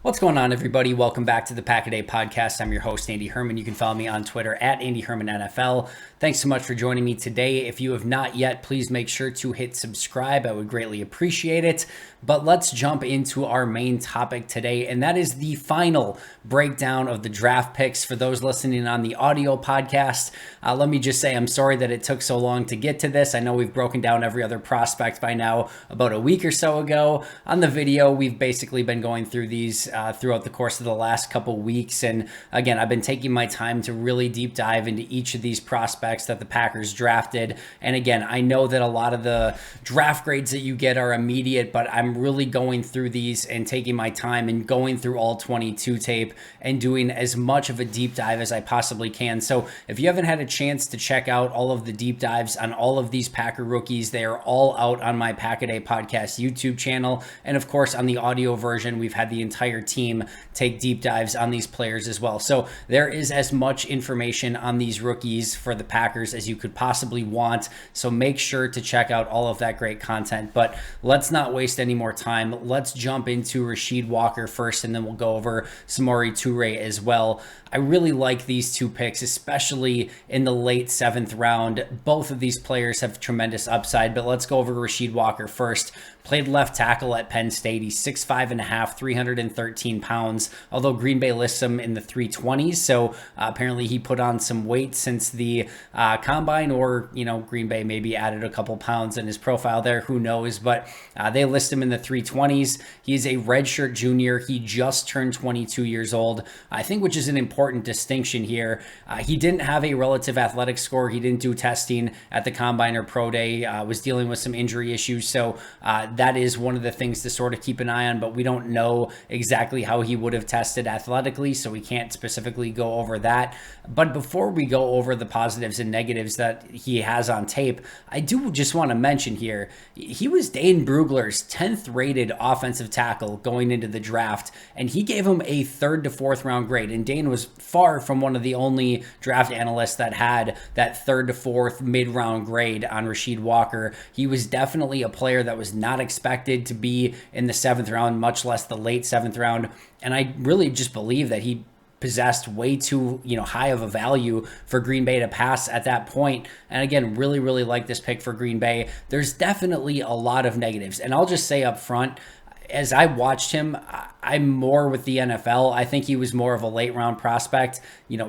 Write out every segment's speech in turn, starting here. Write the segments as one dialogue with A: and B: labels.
A: What's going on, everybody? Welcome back to the Pack a Day podcast. I'm your host, Andy Herman. You can follow me on Twitter at Andy Herman NFL. Thanks so much for joining me today. If you have not yet, please make sure to hit subscribe. I would greatly appreciate it. But let's jump into our main topic today, and that is the final breakdown of the draft picks. For those listening on the audio podcast, let me just say I'm sorry that it took so long to get to this. I know we've broken down every other prospect by now about a week or so ago. On the video, we've basically been going through these throughout the course of the last couple weeks. And again, I've been taking my time to really deep dive into each of these prospects that the Packers drafted. And again, I know that a lot of the draft grades that you get are immediate, but I'm really going through these and taking my time and going through all 22 tape and doing as much of a deep dive as I possibly can. So if you haven't had a chance to check out all of the deep dives on all of these Packer rookies, they are all out on my Pack a Day podcast YouTube channel. And of course, on the audio version, we've had the entire team take deep dives on these players as well. So there is as much information on these rookies for the Packers as you could possibly want. So make sure to check out all of that great content. But let's not waste any more time. Let's jump into Rasheed Walker first, and then we'll go over Samori Toure as well. I really like these two picks, especially in the late 7th round. Both of these players have tremendous upside, but let's go over Rasheed Walker first. Played left tackle at Penn State. He's 6'5.5", 313 pounds, although Green Bay lists him in the 320s. So apparently he put on some weight since the combine, or, Green Bay maybe added a couple pounds in his profile there. Who knows? But they list him in the 320s. He's a redshirt junior. He just turned 22 years old, I think, which is an important distinction here. He didn't have a relative athletic score. He didn't do testing at the combine or pro day, was dealing with some injury issues. So that is one of the things to sort of keep an eye on, but we don't know exactly how he would have tested athletically, so we can't specifically go over that. But before we go over the positives and negatives that he has on tape, I do just want to mention here, he was Dane Brugler's 10th rated offensive tackle going into the draft, and he gave him a 3rd to 4th round grade. And Dane was far from one of the only draft analysts that had that 3rd to 4th mid-round grade on Rasheed Walker. He was definitely a player that was not expected to be in the 7th round, much less the late 7th round. And I really just believe that he possessed way too high of a value for Green Bay to pass at that point. And again, really like this pick for Green Bay. There's definitely a lot of negatives, and I'll just say up front, as I watched him, I'm more with the NFL. I think he was more of a late round prospect.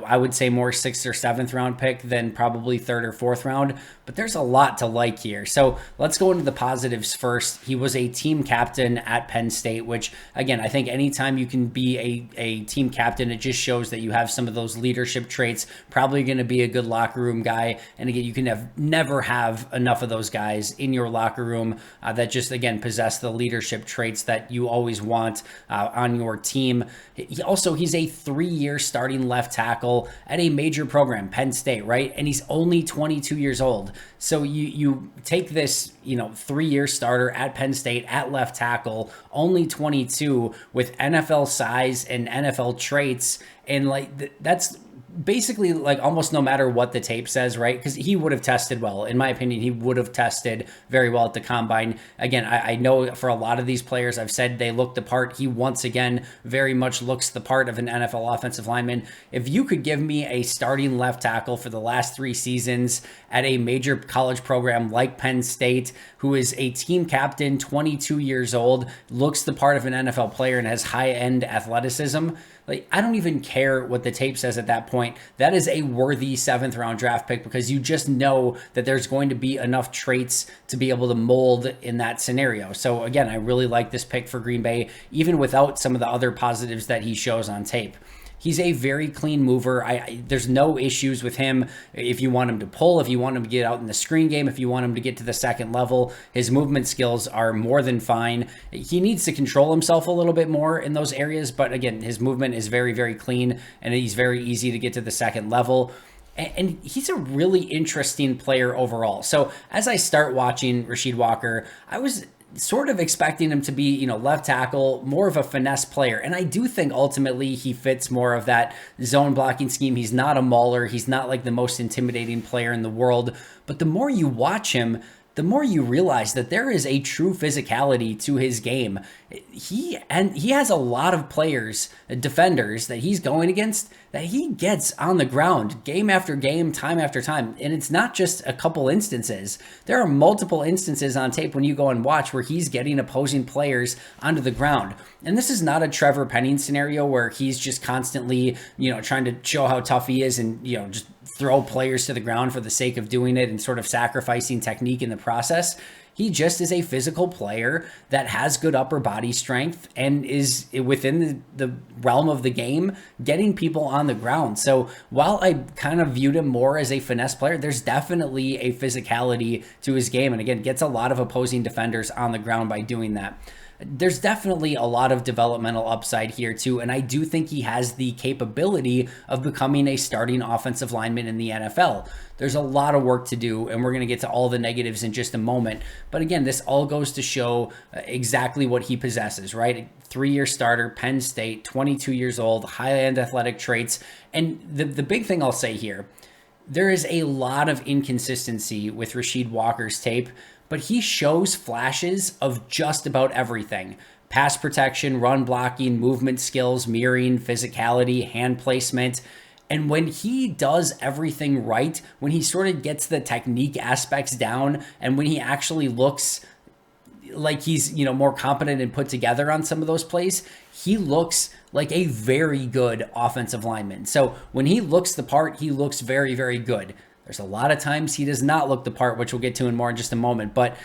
A: I would say more 6th or 7th round pick than probably 3rd or 4th round, but there's a lot to like here. So let's go into the positives first. He was a team captain at Penn State, which again, I think anytime you can be a team captain, it just shows that you have some of those leadership traits, probably going to be a good locker room guy. And again, you can never have enough of those guys in your locker room that just, again, possess the leadership traits that you always want on your team. He's a 3-year starting left tackle at a major program, Penn State, right? And he's only 22 years old. So you take this, 3-year starter at Penn State at left tackle, only 22, with NFL size and NFL traits, and that's basically almost no matter what the tape says, right? Because he would have tested well. In my opinion, he would have tested very well at the combine. Again, I know for a lot of these players, I've said they look the part. He once again very much looks the part of an NFL offensive lineman. If you could give me a starting left tackle for the last 3 seasons at a major college program like Penn State, who is a team captain, 22 years old, looks the part of an NFL player and has high-end athleticism, I don't even care what the tape says at that point. That is a worthy 7th round draft pick, because you just know that there's going to be enough traits to be able to mold in that scenario. So again, I really like this pick for Green Bay, even without some of the other positives that he shows on tape. He's a very clean mover. There's no issues with him. If you want him to pull, if you want him to get out in the screen game, if you want him to get to the second level, his movement skills are more than fine. He needs to control himself a little bit more in those areas, but again, his movement is very clean, and he's very easy to get to the second level. And he's a really interesting player overall. So as I start watching Rasheed Walker, I was sort of expecting him to be, left tackle, more of a finesse player. And I do think ultimately he fits more of that zone blocking scheme. He's not a mauler. He's not like the most intimidating player in the world. But the more you watch him, the more you realize that there is a true physicality to his game. He has a lot of players, defenders that he's going against that he gets on the ground game after game, time after time. And it's not just a couple instances. There are multiple instances on tape when you go and watch where he's getting opposing players onto the ground. And this is not a Trevor Penning scenario where he's just constantly, trying to show how tough he is and, just throw players to the ground for the sake of doing it and sort of sacrificing technique in the process. He just is a physical player that has good upper body strength and is within the realm of the game, getting people on the ground. So while I kind of viewed him more as a finesse player, there's definitely a physicality to his game. And again, gets a lot of opposing defenders on the ground by doing that. There's definitely a lot of developmental upside here too, and I do think he has the capability of becoming a starting offensive lineman in the NFL. There's a lot of work to do, and we're going to get to all the negatives in just a moment. But again, this all goes to show exactly what he possesses, right? 3-year starter, Penn State, 22 years old, high-end athletic traits. And the big thing I'll say here, there is a lot of inconsistency with Rasheed Walker's tape, but he shows flashes of just about everything. Pass protection, run blocking, movement skills, mirroring, physicality, hand placement. And when he does everything right, when he sort of gets the technique aspects down, and when he actually looks like he's, more competent and put together on some of those plays, he looks like a very good offensive lineman. So when he looks the part, he looks very, very good. There's a lot of times he does not look the part, which we'll get to in more in just a moment. But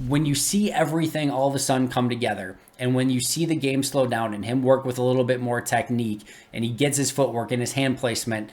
A: when you see everything all of a sudden come together, and when you see the game slow down and him work with a little bit more technique, and he gets his footwork and his hand placement,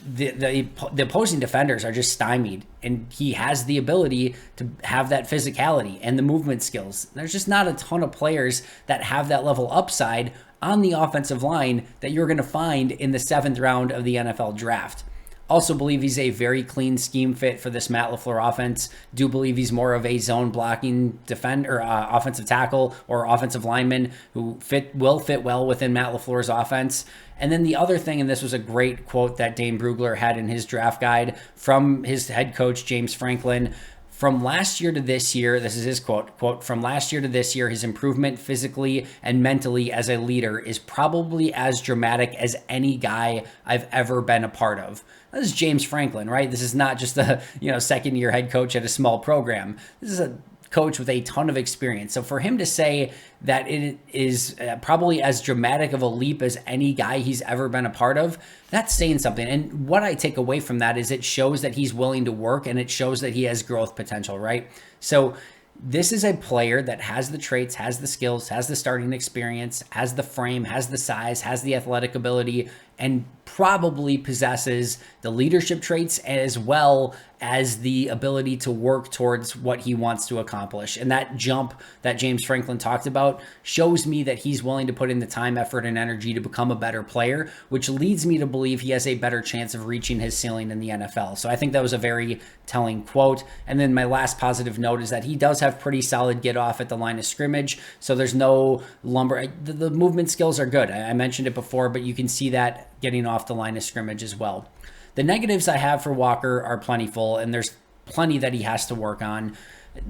A: the opposing defenders are just stymied. And he has the ability to have that physicality and the movement skills. There's just not a ton of players that have that level upside on the offensive line that you're going to find in the 7th round of the NFL draft. Also believe he's a very clean scheme fit for this Matt LaFleur offense. Do believe he's more of a zone blocking defender, offensive tackle or offensive lineman who will fit well within Matt LaFleur's offense. And then the other thing, and this was a great quote that Dane Brugler had in his draft guide from his head coach, James Franklin. From last year to this year, this is his quote, from last year to this year, his improvement physically and mentally as a leader is probably as dramatic as any guy I've ever been a part of. This is James Franklin, right? This is not just a, second-year head coach at a small program. This is a coach with a ton of experience. So for him to say that it is probably as dramatic of a leap as any guy he's ever been a part of, that's saying something. And what I take away from that is it shows that he's willing to work, and it shows that he has growth potential, right? So this is a player that has the traits, has the skills, has the starting experience, has the frame, has the size, has the athletic ability, and probably possesses the leadership traits as well as the ability to work towards what he wants to accomplish. And that jump that James Franklin talked about shows me that he's willing to put in the time, effort, and energy to become a better player, which leads me to believe he has a better chance of reaching his ceiling in the NFL. So I think that was a very telling quote. And then my last positive note is that he does have pretty solid get off at the line of scrimmage. So there's no lumber. The movement skills are good. I mentioned it before, but you can see that getting off the line of scrimmage as well. The negatives I have for Walker are plentiful, and there's plenty that he has to work on.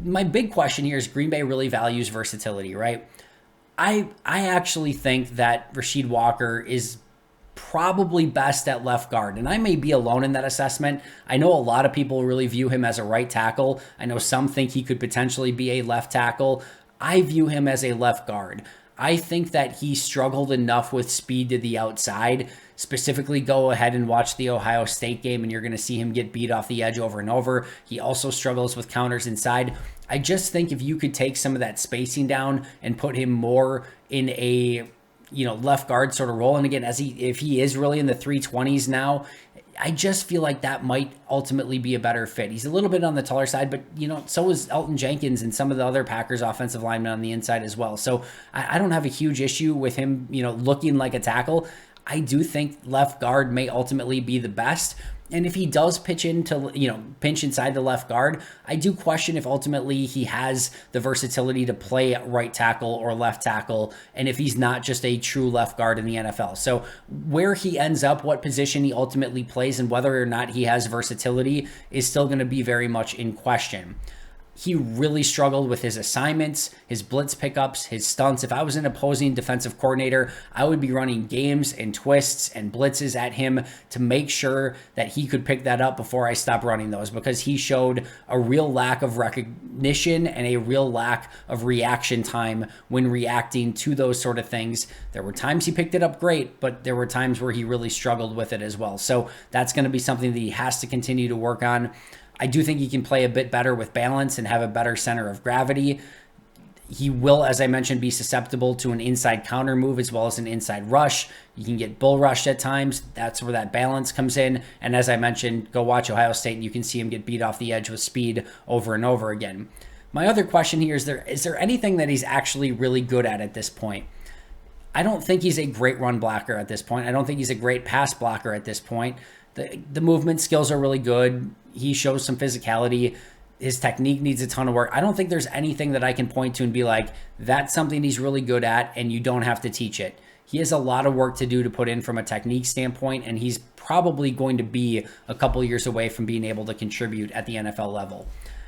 A: My big question here is Green Bay really values versatility, right? I actually think that Rasheed Walker is probably best at left guard, and I may be alone in that assessment. I know a lot of people really view him as a right tackle. I know some think he could potentially be a left tackle. I view him as a left guard. I think that he struggled enough with speed to the outside. Specifically, go ahead and watch the Ohio State game, and you're going to see him get beat off the edge over and over. He also struggles with counters inside. I just think if you could take some of that spacing down and put him more in a left guard sort of role, and again, if he is really in the 320s now, I just feel like that might ultimately be a better fit. He's a little bit on the taller side, but so is Elton Jenkins and some of the other Packers offensive linemen on the inside as well. So I don't have a huge issue with him, looking like a tackle. I do think left guard may ultimately be the best. And if he does pinch inside the left guard, I do question if ultimately he has the versatility to play at right tackle or left tackle, and if he's not just a true left guard in the NFL. So where he ends up, what position he ultimately plays, and whether or not he has versatility is still going to be very much in question. he really struggled with his assignments, his blitz pickups, his stunts. If I was an opposing defensive coordinator, I would be running games and twists and blitzes at him to make sure that he could pick that up before I stop running those, because he showed a real lack of recognition and a real lack of reaction time when reacting to those sort of things. There were times he picked it up great, but there were times where he really struggled with it as well. So that's going to be something that he has to continue to work on. I do think he can play a bit better with balance and have a better center of gravity. He will, as I mentioned, be susceptible to an inside counter move as well as an inside rush. You can get bull rushed at times. That's where that balance comes in. And as I mentioned, go watch Ohio State and you can see him get beat off the edge with speed over and over again. My other question here is there anything that he's actually really good at this point? I don't think he's a great run blocker at this point. I don't think he's a great pass blocker at this point. The movement skills are really good. He shows some physicality. His technique needs a ton of work. I don't think there's anything that I can point to and be like, that's something he's really good at and you don't have to teach it. He has a lot of work to do to put in from a technique standpoint, and he's probably going to be a couple years away from being able to contribute at the NFL level.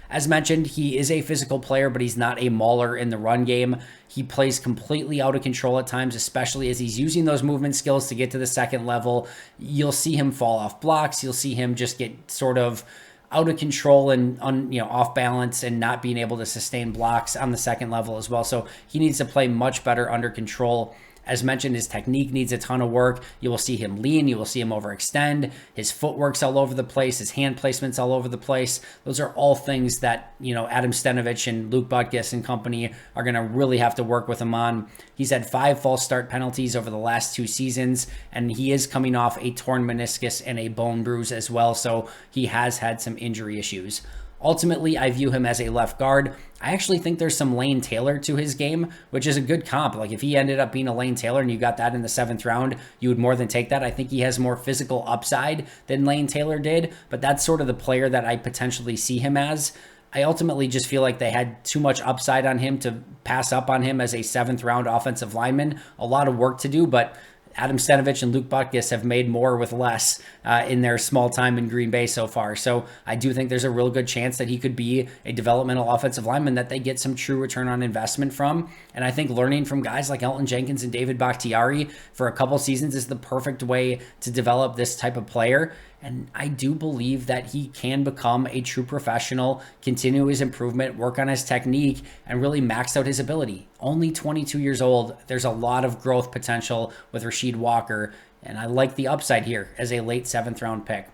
A: As mentioned, he is a physical player, but he's not a mauler in the run game. He plays completely out of control at times, especially as he's using those movement skills to get to the second level. You'll see him fall off blocks. You'll see him just get sort of out of control and off balance and not being able to sustain blocks on the second level as well. So he needs to play much better under control. As mentioned, his technique needs a ton of work. You will see him lean. You will see him overextend. His footwork's all over the place. His hand placement's all over the place. Those are all things that, Adam Stenavich and Luke Butkus and company are going to really have to work with him on. He's had 5 false start penalties over the last 2 seasons, and he is coming off a torn meniscus and a bone bruise as well. So he has had some injury issues. Ultimately, I view him as a left guard. I actually think there's some Lane Taylor to his game, which is a good comp. Like if he ended up being a Lane Taylor and you got that in the 7th round, you would more than take that. I think he has more physical upside than Lane Taylor did, but that's sort of the player that I potentially see him as. I ultimately just feel like they had too much upside on him to pass up on him as a 7th round offensive lineman. A lot of work to do, but Adam Stenavich and Luke Butkus have made more with less in their small time in Green Bay so far. So I do think there's a real good chance that he could be a developmental offensive lineman that they get some true return on investment from. And I think learning from guys like Elton Jenkins and David Bakhtiari for a couple seasons is the perfect way to develop this type of player. And I do believe that he can become a true professional, continue his improvement, work on his technique, and really max out his ability. Only 22 years old. There's a lot of growth potential with Rasheed Walker, and I like the upside here as a late 7th round pick.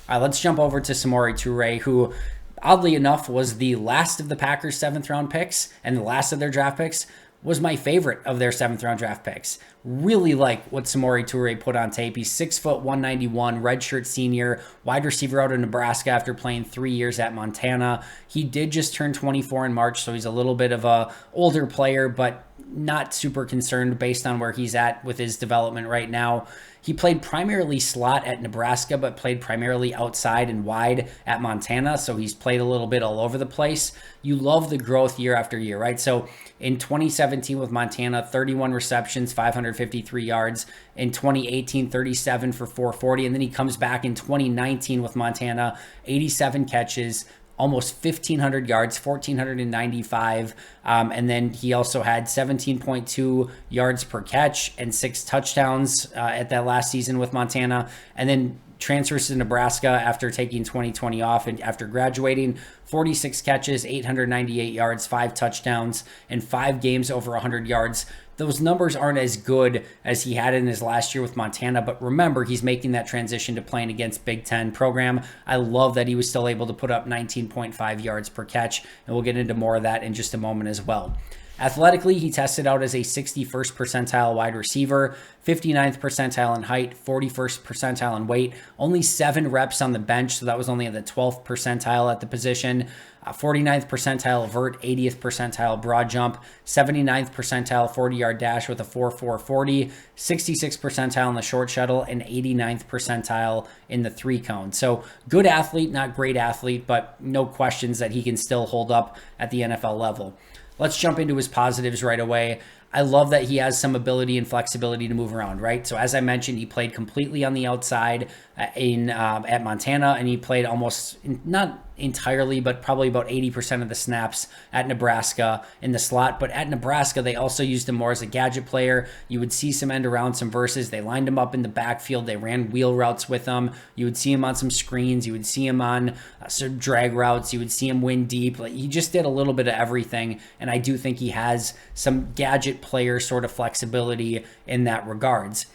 A: All right, let's jump over to Samori Toure, who oddly enough was the last of the Packers' 7th round picks and the last of their draft picks. Was my favorite of their 7th round draft picks. Really like what Samori Toure put on tape. He's 6 foot 191, redshirt senior, wide receiver out of Nebraska after playing 3 years at Montana. He did just turn 24 in March, so he's a little bit of a older player, but not super concerned based on where he's at with his development right now. He played primarily slot at Nebraska, but played primarily outside and wide at Montana. So he's played a little bit all over the place. You love the growth year after year, right? So in 2017 with Montana, 31 receptions, 553 yards. In 2018, 37 for 440. And then he comes back in 2019 with Montana, 87 catches, almost 1,500 yards, 1,495. And then he also had 17.2 yards per catch and 6 touchdowns at that last season with Montana. And then transfers to Nebraska after taking 2020 off and after graduating, 46 catches, 898 yards, 5 touchdowns, and 5 games over 100 yards. Those numbers aren't as good as he had in his last year with Montana, but remember, he's making that transition to playing against Big Ten program. I love that he was still able to put up 19.5 yards per catch, and we'll get into more of that in just a moment as well. Athletically, he tested out as a 61st percentile wide receiver, 59th percentile in height, 41st percentile in weight, only 7 reps on the bench, so that was only at the 12th percentile at the position, 49th percentile vert, 80th percentile broad jump, 79th percentile 40-yard dash with a 4.440, 66th percentile in the short shuttle, and 89th percentile in the 3-cone. So good athlete, not great athlete, but no questions that he can still hold up at the NFL level. Let's jump into his positives right away. I love that he has some ability and flexibility to move around, right? So as I mentioned, he played completely on the outside at Montana, and he played almost not entirely, but probably about 80% of the snaps at Nebraska in the slot. But at Nebraska, they also used him more as a gadget player. You would see some end around, some verses. They lined him up in the backfield. They ran wheel routes with him. You would see him on some screens. You would see him on some drag routes. You would see him win deep. Like, he just did a little bit of everything. And I do think he has some gadget player sort of flexibility in that regards.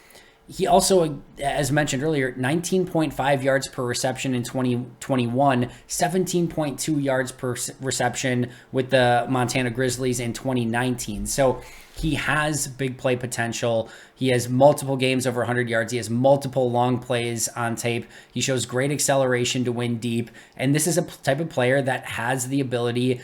A: He also, as mentioned earlier, 19.5 yards per reception in 2021, 17.2 yards per reception with the Montana Grizzlies in 2019. So he has big play potential. He has multiple games over 100 yards. He has multiple long plays on tape. He shows great acceleration to win deep. And this is a type of player that has the ability.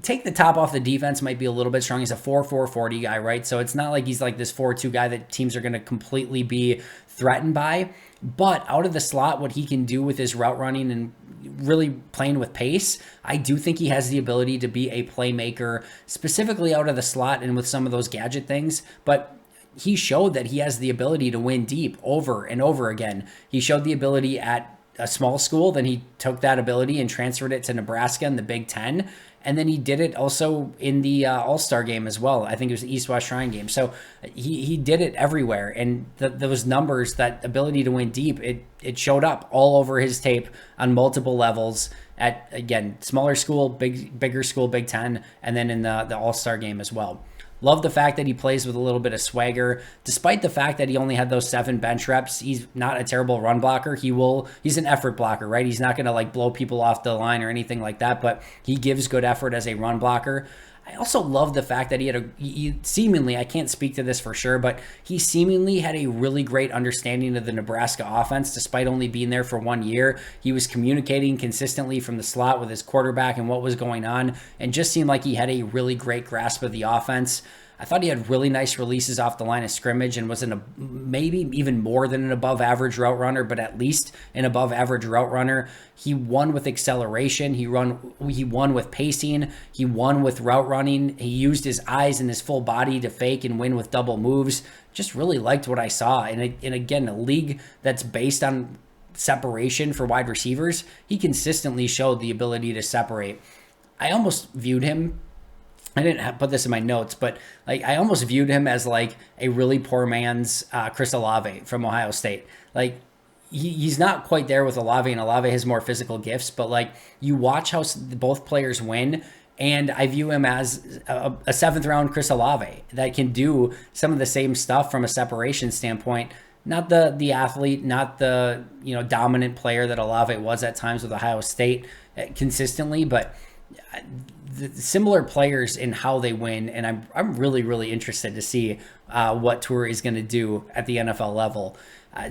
A: Take the top off the defense might be a little bit strong. He's a 4.4 40 guy, right? So it's not like he's like this 4.2 guy that teams are going to completely be threatened by. But out of the slot, what he can do with his route running and really playing with pace, I do think he has the ability to be a playmaker, specifically out of the slot and with some of those gadget things. But he showed that he has the ability to win deep over and over again. He showed the ability at a small school, then he took that ability and transferred it to Nebraska in the Big Ten. And then he did it also in the All-Star game as well. I think it was the East-West Shrine game. So he did it everywhere. And those numbers, that ability to win deep, it showed up all over his tape on multiple levels at, again, smaller school, bigger school, Big Ten, and then in the All-Star game as well. Love the fact that he plays with a little bit of swagger. Despite the fact that he only had those 7 bench reps, he's not a terrible run blocker. He's an effort blocker, right? He's not going to like blow people off the line or anything like that, but he gives good effort as a run blocker. I also love the fact that he seemingly, I can't speak to this for sure, but he seemingly had a really great understanding of the Nebraska offense despite only being there for 1 year. He was communicating consistently from the slot with his quarterback and what was going on, and just seemed like he had a really great grasp of the offense. I thought he had really nice releases off the line of scrimmage and was maybe even more than an above average route runner, but at least an above average route runner. He won with acceleration. He won with pacing. He won with route running. He used his eyes and his full body to fake and win with double moves. Just really liked what I saw. And again, a league that's based on separation for wide receivers, he consistently showed the ability to separate. I almost viewed him, I didn't put this in my notes, but like I almost viewed him as like a really poor man's Chris Olave from Ohio State. Like he's not quite there with Olave, and Olave has more physical gifts, but like you watch how both players win, and I view him as a 7th round Chris Olave that can do some of the same stuff from a separation standpoint. Not the athlete, not the dominant player that Olave was at times with Ohio State consistently, but the similar players in how they win, and I'm really interested to see what Toure is going to do at the NFL level.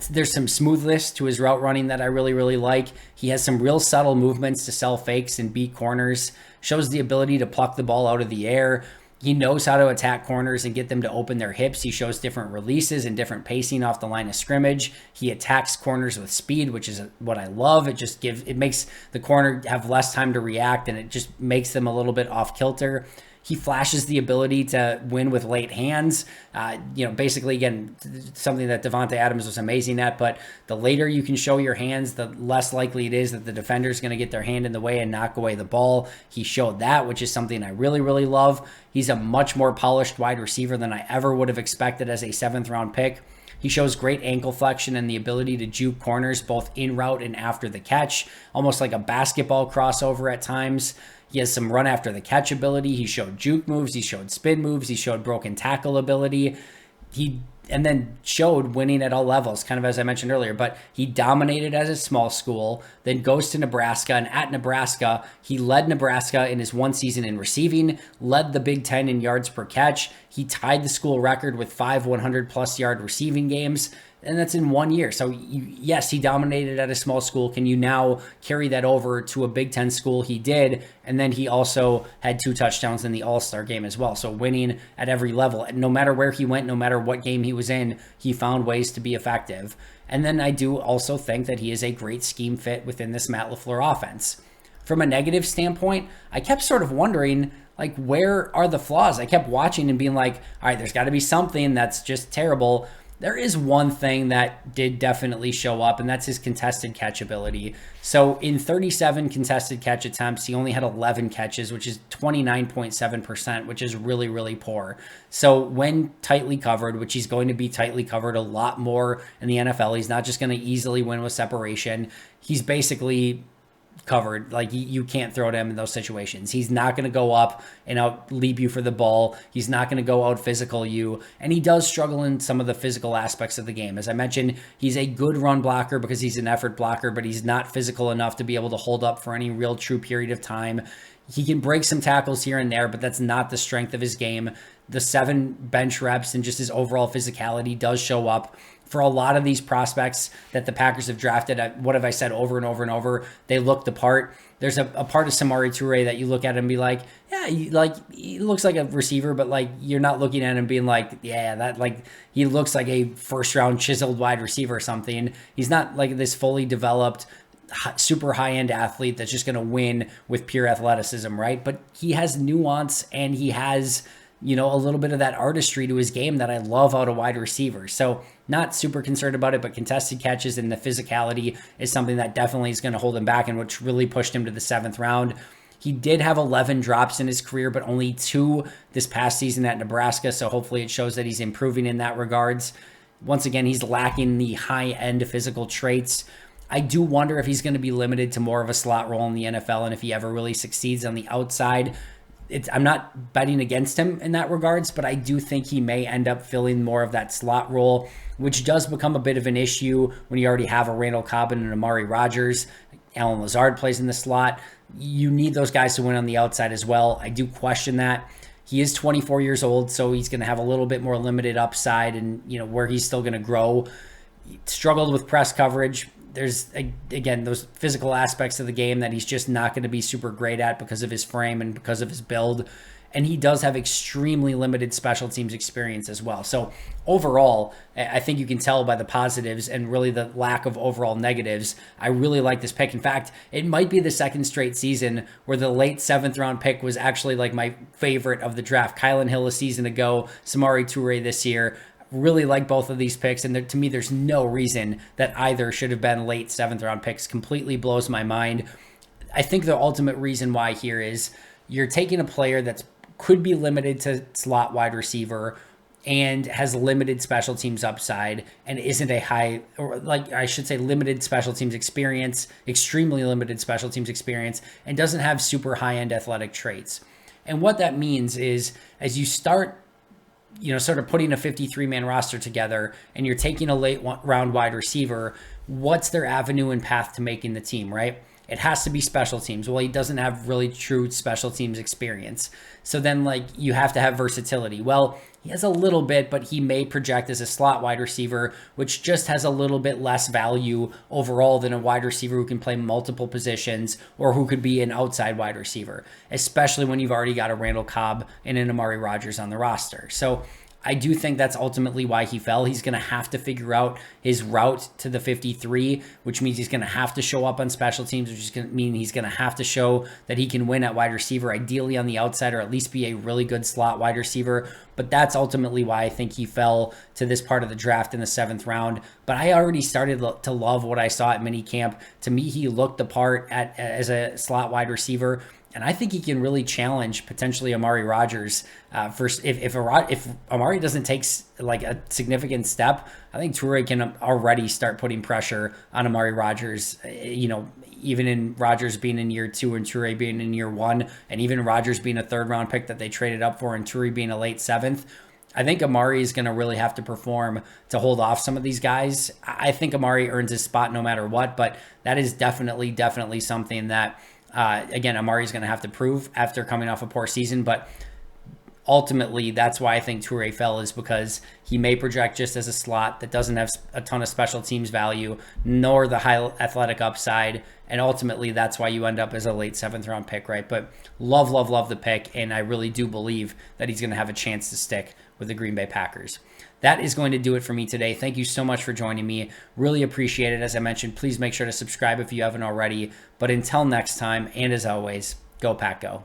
A: There's some smoothness to his route running that I really like. He has some real subtle movements to sell fakes and beat corners. Shows the ability to pluck the ball out of the air. He knows how to attack corners and get them to open their hips. He shows different releases and different pacing off the line of scrimmage. He attacks corners with speed, which is what I love. It makes the corner have less time to react, and it just makes them a little bit off kilter. He flashes the ability to win with late hands. Basically, again, something that Devontae Adams was amazing at. But the later you can show your hands, the less likely it is that the defender is going to get their hand in the way and knock away the ball. He showed that, which is something I really love. He's a much more polished wide receiver than I ever would have expected as a 7th round pick. He shows great ankle flexion and the ability to juke corners both in route and after the catch, almost like a basketball crossover at times. He has some run after the catch ability. He showed juke moves. He showed spin moves. He showed broken tackle ability. And then showed winning at all levels, kind of as I mentioned earlier. But he dominated as a small school, then goes to Nebraska. And at Nebraska, he led Nebraska in his 1 season in receiving, led the Big Ten in yards per catch. He tied the school record with 5 100-plus yard receiving games. And that's in 1 year. So yes, he dominated at a small school. Can you now carry that over to a Big Ten school? He did. And then he also had 2 touchdowns in the All-Star game as well. So winning at every level. And no matter where he went, no matter what game he was in, he found ways to be effective. And then I do also think that he is a great scheme fit within this Matt LaFleur offense. From a negative standpoint, I kept sort of wondering, like, where are the flaws? I kept watching and being like, all right, there's got to be something that's just terrible. There is one thing that did definitely show up, and that's his contested catch ability. So in 37 contested catch attempts, he only had 11 catches, which is 29.7%, which is really, really poor. So when tightly covered, which he's going to be tightly covered a lot more in the NFL, he's not just going to easily win with separation. He's basically covered. Like you can't throw to him in those situations. He's not going to go up and out leap you for the ball. He's not going to go out physical you. And he does struggle in some of the physical aspects of the game. As I mentioned, he's a good run blocker because he's an effort blocker, but he's not physical enough to be able to hold up for any real true period of time. He can break some tackles here and there, but that's not the strength of his game. The 7 bench reps and just his overall physicality does show up. For a lot of these prospects that the Packers have drafted, what have I said over and over and over? They look the part. There's a part of Samori Toure that you look at and be like, yeah, he looks like a receiver, but like you're not looking at him being like, yeah, that like he looks like a first round chiseled wide receiver or something. He's not like this fully developed super high-end athlete that's just going to win with pure athleticism, right? But he has nuance and he has, a little bit of that artistry to his game that I love out of wide receivers. So not super concerned about it, but contested catches and the physicality is something that definitely is going to hold him back and which really pushed him to the 7th round. He did have 11 drops in his career, but only 2 this past season at Nebraska. So hopefully it shows that he's improving in that regards. Once again, he's lacking the high-end physical traits. I do wonder if he's going to be limited to more of a slot role in the NFL and if he ever really succeeds on the outside. I'm not betting against him in that regards, but I do think he may end up filling more of that slot role, which does become a bit of an issue when you already have a Randall Cobb and an Amari Rodgers. Allen Lazard plays in the slot. You need those guys to win on the outside as well. I do question that. He is 24 years old, so he's going to have a little bit more limited upside and, where he's still going to grow. He struggled with press coverage. There's, again, those physical aspects of the game that he's just not going to be super great at because of his frame and because of his build. And he does have extremely limited special teams experience as well. So overall, I think you can tell by the positives and really the lack of overall negatives. I really like this pick. In fact, it might be the second straight season where the late 7th round pick was actually like my favorite of the draft. Kylan Hill a season ago, Samori Toure this year. Really like both of these picks, and to me, there's no reason that either should have been late 7th round picks. Completely blows my mind. I think the ultimate reason why here is you're taking a player that could be limited to slot wide receiver and has limited special teams upside and isn't a high, or like I should say limited special teams experience, extremely limited special teams experience, and doesn't have super high-end athletic traits. And what that means is as you start sort of putting a 53-man roster together and you're taking a late round wide receiver, what's their avenue and path to making the team, right? It has to be special teams. Well, he doesn't have really true special teams experience. So then you have to have versatility. Well, he has a little bit, but he may project as a slot wide receiver, which just has a little bit less value overall than a wide receiver who can play multiple positions or who could be an outside wide receiver, especially when you've already got a Randall Cobb and an Amari Rodgers on the roster. So I do think that's ultimately why he fell. He's going to have to figure out his route to the 53, which means he's going to have to show up on special teams, which is going to mean he's going to have to show that he can win at wide receiver, ideally on the outside, or at least be a really good slot wide receiver. But that's ultimately why I think he fell to this part of the draft in the 7th round. But I already started to love what I saw at minicamp. To me, he looked the part as a slot wide receiver. And I think he can really challenge potentially Amari Rodgers. If Amari doesn't take a significant step, I think Toure can already start putting pressure on Amari Rodgers. Even in Rodgers being in year 2 and Toure being in year 1, and even Rodgers being a 3rd round pick that they traded up for, and Toure being a late 7th. I think Amari is going to really have to perform to hold off some of these guys. I think Amari earns his spot no matter what, but that is definitely something that. Again, Amari's going to have to prove after coming off a poor season, but ultimately that's why I think Toure fell, is because he may project just as a slot that doesn't have a ton of special teams value, nor the high athletic upside, and ultimately that's why you end up as a late 7th round pick, right? But love the pick, and I really do believe that he's going to have a chance to stick with the Green Bay Packers. That is going to do it for me today. Thank you so much for joining me. Really appreciate it. As I mentioned, please make sure to subscribe if you haven't already. But until next time, and as always, go Pack Go.